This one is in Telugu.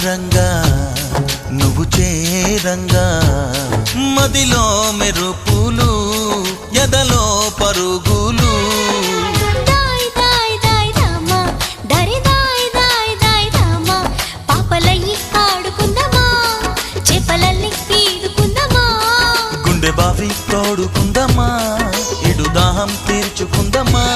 రంగా నువ్వు చేరంగా మదిలో మెరుపులు ఎదలో పరుగులు గుండె బావి తోడుకుందమ్మా ఇడు దాహం తీర్చుకుందమ్మా